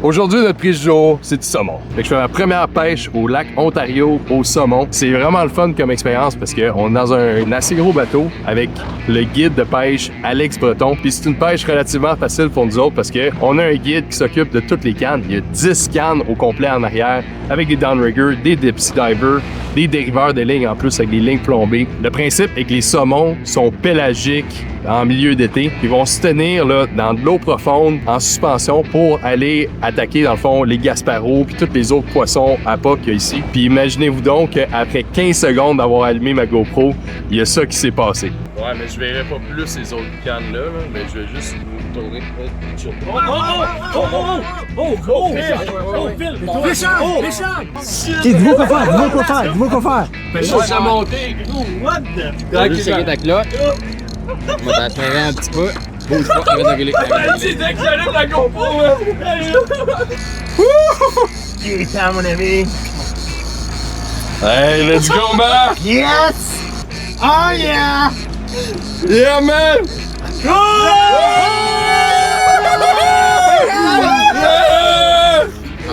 Aujourd'hui, notre prise du jour, c'est du saumon. Fait que je fais ma première pêche au lac Ontario au saumon. C'est vraiment le fun comme expérience parce qu'on est dans un assez gros bateau avec le guide de pêche Alex Breton. Puis c'est une pêche relativement facile pour nous autres parce qu'on a un guide qui s'occupe de toutes les cannes. Il y a 10 cannes au complet en arrière avec des downriggers, des deep sea divers, des dériveurs de lignes en plus avec des lignes plombées. Le principe est que les saumons sont pélagiques en milieu d'été. Ils vont se tenir là, dans de l'eau profonde en suspension pour aller attaquer dans le fond les gasparos puis tous les autres poissons à pas qu'il y a ici. Puis imaginez-vous donc qu'après 15 secondes d'avoir allumé ma GoPro, il y a ça qui s'est passé. Ouais, mais je verrai pas plus ces autres cannes là, mais je vais juste vous tourner. Dis-moi quoi faire. Mais je suis monté. What the? Juste checker ta clotte. On va t'attirer un petit peu. Bouge pas, arrête de gueuler. C'est dès que j'allume la GoPro, là. Il est temps, mon ami. Hey, let's go, man! Yes! Oh yeah! Yeah, man!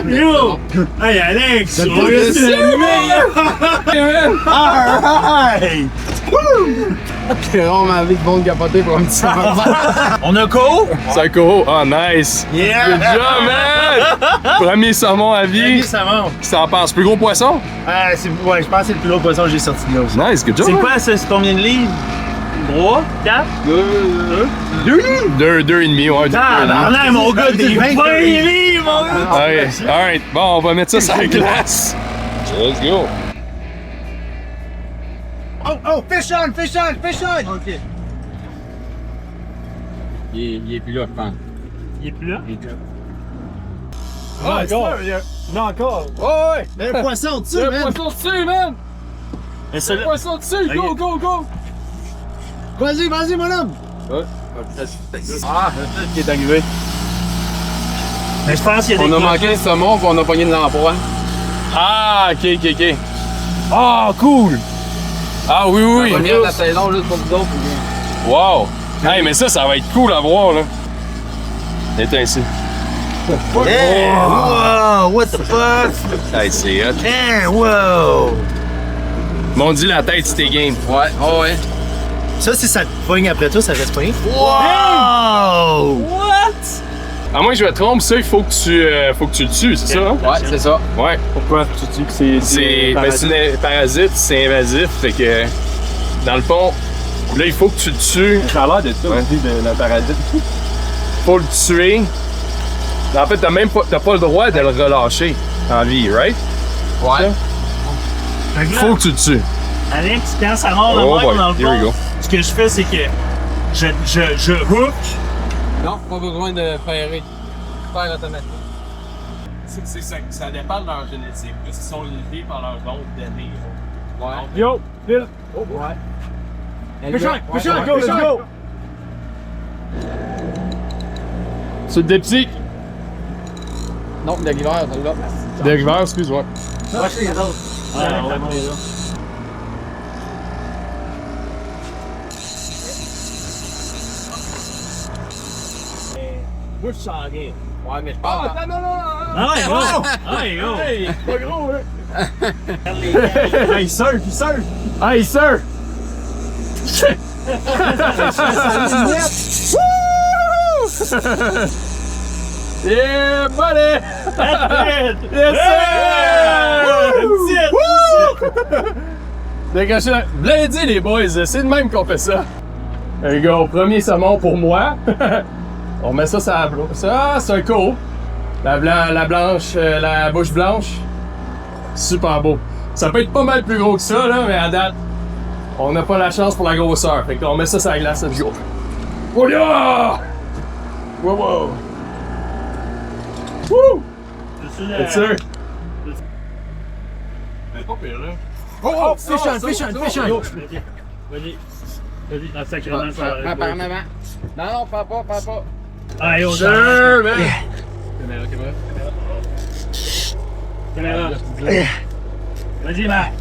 Yo! Hey Alex! C'est on reste le meilleur! Alright! J'ai vraiment envie de bon capoter pour un petit saumon. On a co? Psycho, oh nice! Yeah! Good job, man! Premier saumon à vie. Ça monte. Ça en passe plus gros poisson? Ouais, je pense que c'est le plus gros poisson que j'ai sorti de là aussi. Nice, good job! C'est quoi ça? C'est combien de livres? 3? 4? 2 et demi, ouais. Ah, non, mon gars, des 20 livres, mon gars! Ok, alright. Bon, on va mettre ça sur la glace. Let's go! Oh, fish on! Ok. Il est plus là, je pense. Il est plus là? Ah, Non, encore. ouais! Il y a un poisson dessus, man. Poisson dessus, man! Mais celui-là... Poisson dessus! Go, go, go! Vas-y, mon homme. Ah, c'est ce qui est arrivé. Mais je pense qu'il y a des... On a manqué le saumon, puis on a pogné de l'emploi. Ah, ok. Ah, cool! Ah, oui. On va venir de la saison juste pour vous autres. Wow! Hey, mais ça va être cool à voir, là. Éteins ici. Yeah! Wow! What the fuck? Hey, c'est hot. Yeah! Wow! M'ont dit la tête, c'était game. Ouais, oh ouais. Ça, si ça te pogne après toi, ça reste pogné. Wow! What? À moins que je me trompe, ça, il faut que tu le tues, c'est ça? Hein? Ouais, c'est ça. Ouais. Pourquoi? Tu dis que C'est un parasite, c'est invasif, fait que dans le fond, là il faut que tu le tues. Ça a l'air de ça, de la parasite. Faut le tuer. En fait, t'as pas le droit de le relâcher en vie, right? Ouais. Fait que là, Faut que tu le tues. Alex, quand ça rentre Oh le boy, même dans le here we go. fond, ce que je fais, c'est que je hook. Non, pas besoin de faire automatique. Ça dépend de leur génétique. Ils sont élevés par leur don d'année. Ouais. Yo! Phil! Oh, ouais. Fish on! Go, let's go! C'est le diptyque. Non, de l'hiver, celle-là. Dériveur, excuse-moi. Ah, ouais, bon, là. Moi, je sens rien. Ouais, mais je pense. Ah ouais, gros! Ah ouais, gros! Hey, pas gros, là. Hey, il surf! Hey, sir! Yeah, buddy! That's it! Yes, sir! That's it! Dégagez la... Blindé, les boys, c'est de même qu'on fait ça. There you go, premier saumon pour moi. On met ça sur la blanche. Ça, c'est un co. La blanche, la bouche blanche. Super beau. Ça peut être pas mal plus gros que ça, là, mais à date, on n'a pas la chance pour la grosseur. Fait qu'on met ça sur la glace, let's go. Oh yeah! Wow! Woo! Yes, sir! Pas pire, là. Oh, fish on! Vas-y, dans le sacrement, ça va. Par en avant. Non, pas pas. Ah, yo, Sure, man! Caméra. Vas-y, Mac.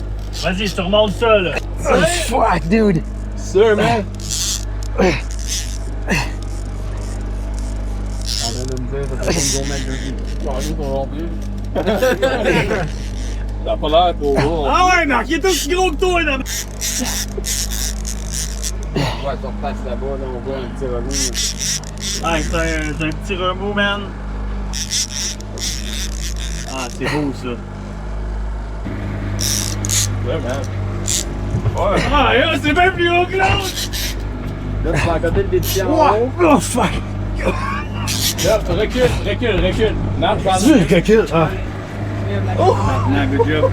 Vas-y, je te remonte ça, là. Oh, fuck, dude! Sir, man! Ça a pas l'air trop gros. Ah ouais, Marc, il est aussi gros que toi, là! Ouais, tu repasses là-bas, là, on voit un petit remous. Ah, c'est un petit remous, man. Ah, c'est beau, ça. Ouais, man. Ah, là, c'est bien plus haut que l'autre! Là, tu vas à côté de l'édition en haut. Oh fuck! Là, recule. Marche vers Tu recule? Ah. Ah, good job.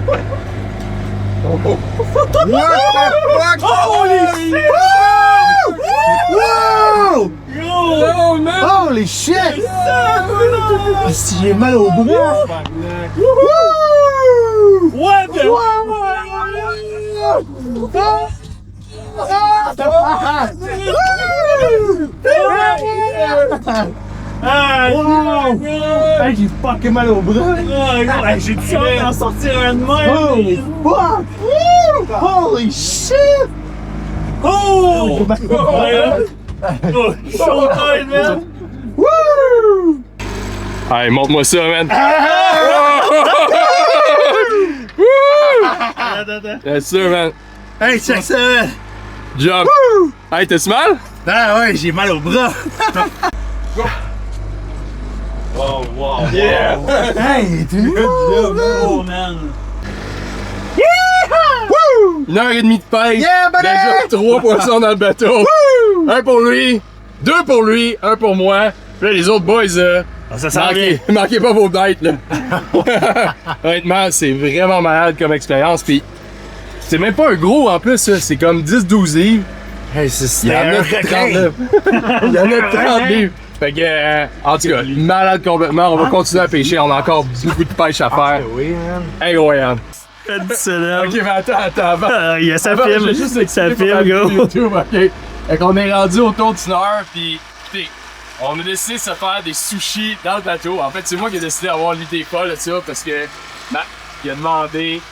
Holy shit! Wow! Oh, man! Holy shit! Si j'ai mal au bras! What the? Ah, Wow! Hey, j'ai fucking mal au bras! ah, j'ai dit d'en sortir un de même. Holy fuck! Holy shit! Oh! Oh, showtime, man! Woo! Hey, montre-moi ça, man! Attends. Yes, sir, man. Hey, check ça! Job. Hey, t'as-tu mal? Ah ouais, j'ai mal au bras! Oh, wow. Yeah! Hey, tu Oh, man! 1h30 de pêche. Yeah, buddy! Déjà 3 poissons dans le bateau. Un pour lui, 2 pour lui, 1 pour moi. Puis là, les autres boys, Ça sent bien. manquez pas vos dates, là. Honnêtement, c'est vraiment malade comme expérience. Puis c'est même pas un gros en plus, ça. C'est comme 10-12 livres. Hey, Il y en a 39. Il y en a 30 livres. Fait que, en tout cas, malade complètement. On va continuer à pêcher. On a encore beaucoup de pêche à faire. Oui, man. Incroyable. Excellent. Ok, mais attends, avant. Ah, yeah, ça Avant, je filme. vais juste Ça expliquer pour filme, la vidéo gros. YouTube, ok? Fait qu'on est rendu autour d'une heure, puis écoutez, on a décidé de se faire des sushis dans le bateau. En fait, c'est moi qui ai décidé d'avoir l'idée folle de ça, parce que Matt, il a demandé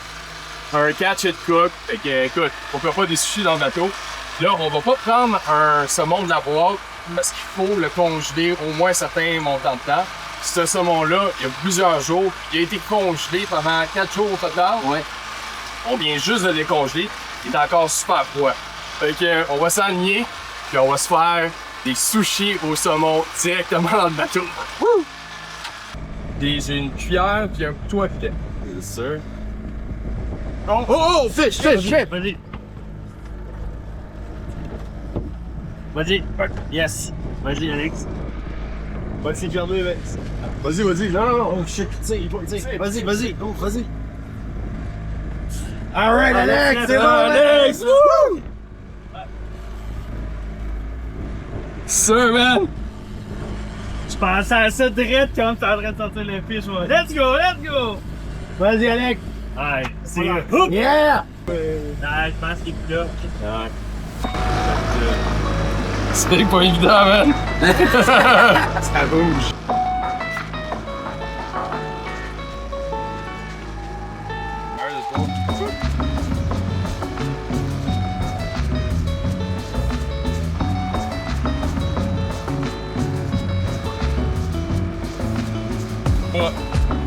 un catch and cook. Fait que, écoute, pourquoi pas des sushis dans le bateau? Là, on va pas prendre un saumon de la boîte, parce qu'il faut le congeler au moins un certain montant de temps. Ce saumon-là, il y a plusieurs jours, il a été congelé pendant 4 jours au total. Ouais. On vient juste de le décongeler, il est encore super froid. Fait que, on va s'aligner, puis on va se faire des sushis au saumon directement dans le bateau. J'ai une cuillère puis un couteau à piquet. Yes, sir. Oh, fish! Vas-y. Vas-y. Yes. Vas-y, Alex. Vas-y, Germain, vas-y. Non. Oh shit, tu sais. Vas-y. Oh, vas-y. Alright, Alex, c'est bon, Alex! Woo! Sir, man! Je pensais à ça direct quand t'es en train de sortir le fish. Moi. Let's go! Vas-y, Alex! Ouais, c'est. Yeah! Ah, je pense qu'il est plus là. C'était pas évident, man! Ça bouge.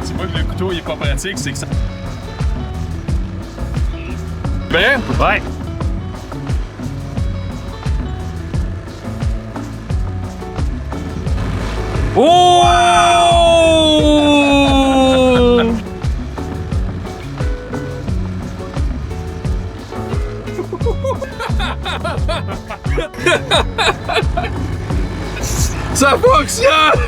C'est pas que le couteau il est pas pratique, c'est que ça. Ben? Ouais. Oh! Ça fonctionne!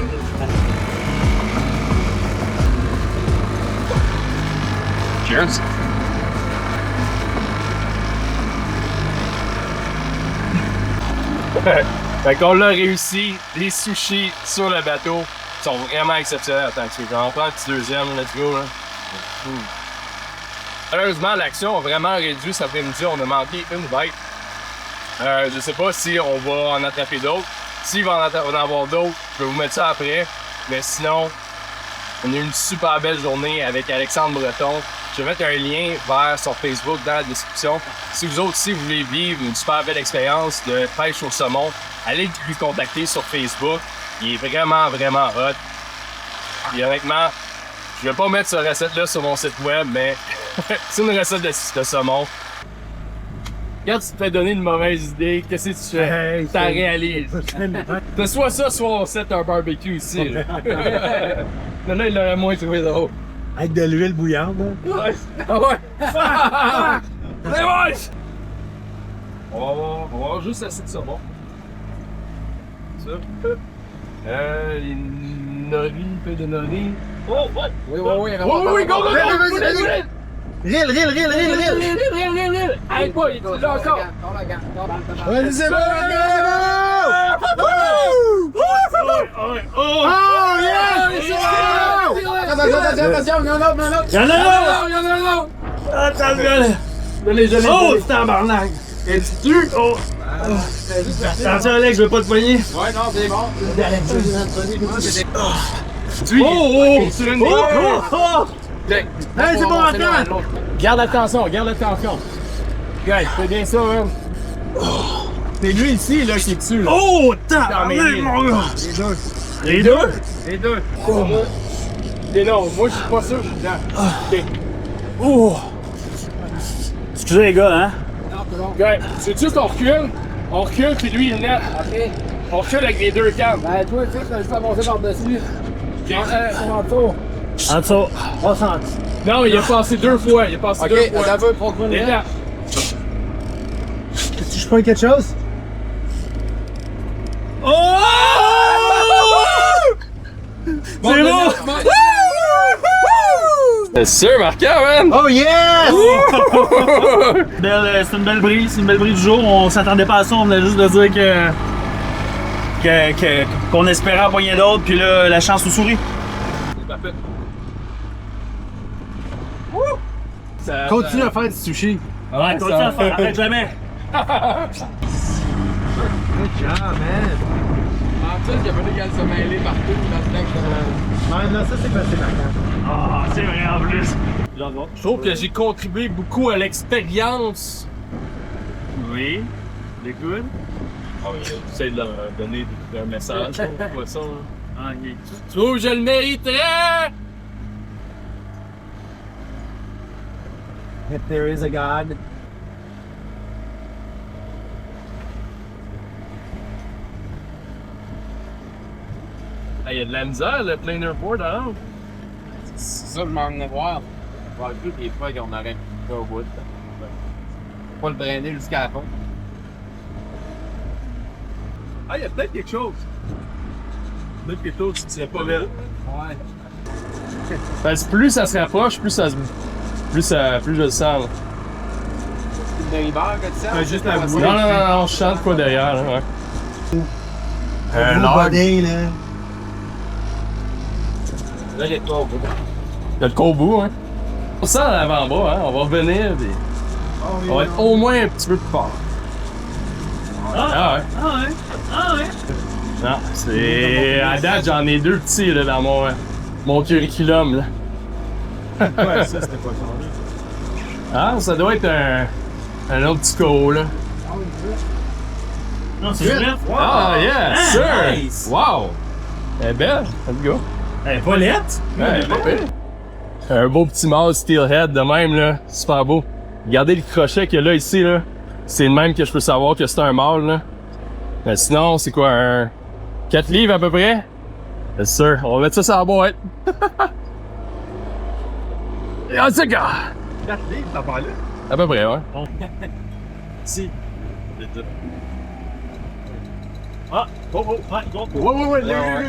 Cheers! Fait qu'on l'a réussi, les sushis sur le bateau sont vraiment exceptionnels. Attends, je vais en prendre un petit deuxième, let's go là. Malheureusement, l'action a vraiment réduit cet après-midi, on a manqué une bête. Je sais pas si on va en attraper d'autres. S'il va en avoir d'autres, je vais vous mettre ça après. Mais sinon, on a eu une super belle journée avec Alexandre Breton. Je vais mettre un lien vers son Facebook dans la description. Si vous autres aussi vous voulez vivre une super belle expérience de pêche au saumon, allez lui contacter sur Facebook. Il est vraiment, vraiment hot. Et honnêtement, je vais pas mettre cette recette-là sur mon site web, mais c'est une recette de saumon. Quand tu te fais donner une mauvaise idée, qu'est-ce que tu fais? Hey, T'en réalises. T'as soit ça, soit on set un barbecue ici. Là, là il l'aurait moins trouvé drôle. Avec de l'huile bouillante, là. Ouais. Ah ouais! C'est bon! On va voir juste assez de saumon. Ça. Les nori, un peu de nori. Oh, what? Oui, Oui, go, go, go! Vas-y. Rille. Arrête pas, il est là encore! Vas-y, c'est bon! Oh, yes! Attention, il y en a un autre, Il y en a un autre! Attends, je Oh, tabarnak! Es-tu? Oh! Attention, Alex, je veux pas te poigner. Ouais, non, c'est bon. Sur une Hey, c'est bon, attends! Garde attention. Gars, fais bien ça, hein. C'est lui ici, là, qui est dessus, là. Oh, tabarnak, mon gars! Les deux? Les deux. Et non, moi, je suis pas sûr, je suis dedans. OK. Oh! Excusez les gars, hein? Gars, c'est juste qu'on recule. On recule, puis lui, il net. OK. On recule avec les deux cannes. Ben, toi, tu sais, t'as juste à monter par-dessus. En dessous. En dessous. On s'en Non, il a passé deux fois. OK, fois. on a vu pour Il est là. Si je prends quelque chose? Oh! C'est bon! C'est sûr, marquant, man! Oh yes! C'est une belle brise, c'est une belle brise du jour. On s'attendait pas à ça, on venait juste de dire qu'on espérait en poigner d'autres, puis là, la chance nous sourit. C'est parfait. Continue à faire du sushi. Ouais, continue à faire, arrête jamais. Good job, man. En plus, il y a pas qu'elle se mêler partout là-dedans. Non, ça, c'est passé marquant. Ah, c'est vrai en plus. Je trouve que j'ai contribué beaucoup à l'expérience. Oui, des good. J'essaie de leur donner un message. Pas ça, hein. Ah, ok. Tu trouves que je le mériterais? If there is a God. Il y a de la misère, le planer board, hein? C'est ça, je m'en venais voir. Voir plus des fois qu'on aurait pu au bout. Pas le drainer jusqu'à la fin. Ah, il y a peut-être quelque chose. Peut-être quelque chose qui serait pas là. Ouais. Parce que plus ça se rapproche, plus je le sens. Là. Une dériveur que tu sens. Juste la Non, non, non, je chante quoi derrière, là, ouais. Un body, là. Là, il est pas au bout. Il y a le corbeau, hein. On sent l'avant-bras, hein. On va revenir, puis on va être au moins un petit peu plus fort. Ah ouais. Ah ouais. Ah ouais. Non, c'est... À date, j'en ai deux petits, là, dans mon curriculum, là. Ouais, ça, c'était pas ça. Ah, ça doit être un autre petit co, là. Non, c'est vrai. Ah, yeah, sir! Nice. Wow! Elle est belle, let's go. Elle est pas laite. Ouais, pas pire. Un beau petit mâle steelhead de même, là. Super beau. Regardez le crochet qu'il y a là, ici, là. C'est le même que je peux savoir que c'est un mâle, là. Mais sinon, c'est quoi, un 4 livres à peu près? Yes, sir. On va mettre ça sur la boîte. Ah, c'est gars! 4 livres, t'en parles là? À peu près, ouais. Si. Ah, go, go, ouais, go, go. Ouais.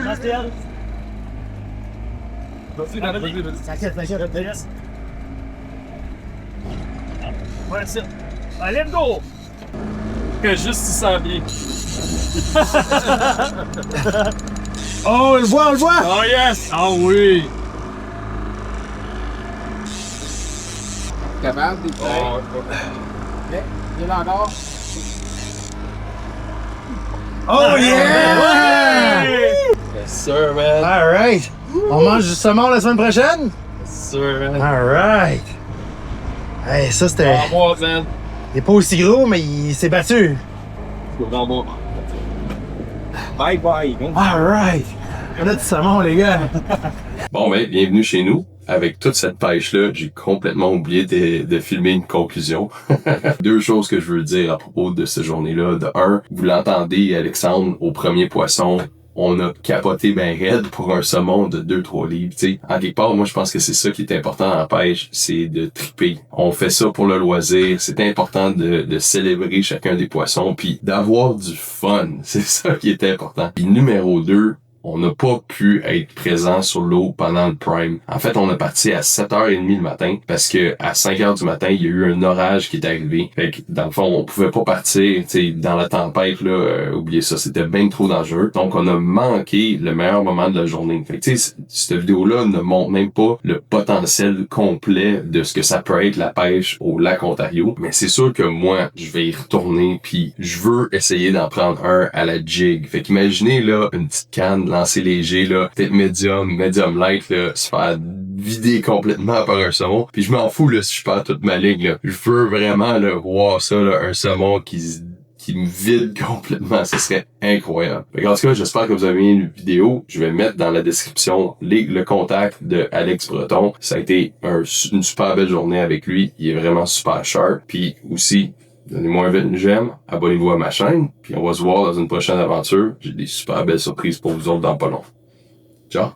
Reste elle. T'inquiète, Yes. Ouais, c'est. Allez, let's go! Que juste il sent bien. Oh, on le voit! Oh yes! Ah oui! Capable des Oh, Il est là encore. Oh yeah! yes, sir, man. Alright! On mange du saumon la semaine prochaine? Yes, sir, man. Alright! Hey, ça c'était. En bois, man. Il est pas aussi gros, mais il s'est battu. En bois. Bye bye. Alright! On a du saumon, les gars! Bon, ben, bienvenue chez nous. Avec toute cette pêche-là, j'ai complètement oublié de filmer une conclusion. Deux choses que je veux dire à propos de cette journée-là. De un, vous l'entendez, Alexandre, au premier poisson, on a capoté ben raide pour un saumon de 2-3 livres. T'sais, en quelque part, moi, je pense que c'est ça qui est important dans la pêche, c'est de triper. On fait ça pour le loisir. C'est important de célébrer chacun des poissons, puis d'avoir du fun. C'est ça qui est important. Puis numéro 2, on n'a pas pu être présent sur l'eau pendant le prime. En fait, on a parti à 7h30 le matin parce que à 5h du matin, il y a eu un orage qui est arrivé. Fait que, dans le fond, on pouvait pas partir, dans la tempête, là, oubliez ça, c'était bien trop dangereux. Donc, on a manqué le meilleur moment de la journée. Fait que, cette vidéo-là ne montre même pas le potentiel complet de ce que ça peut être la pêche au lac Ontario. Mais c'est sûr que moi, je vais y retourner puis je veux essayer d'en prendre un à la jig. Fait qu'imaginez, là, une petite canne, lancer léger, là, peut-être medium light, là, se faire vider complètement par un saumon. Puis je m'en fous, là, si je perds toute ma ligne, là. Je veux vraiment, là, voir ça, là, un saumon qui me vide complètement. Ce serait incroyable. En tout cas, j'espère que vous avez aimé la vidéo. Je vais mettre dans la description le contact de Alex Breton. Ça a été une super belle journée avec lui. Il est vraiment super sharp. Puis aussi, donnez-moi un vite j'aime, abonnez-vous à ma chaîne, puis on va se voir dans une prochaine aventure. J'ai des super belles surprises pour vous autres dans pas long. Ciao!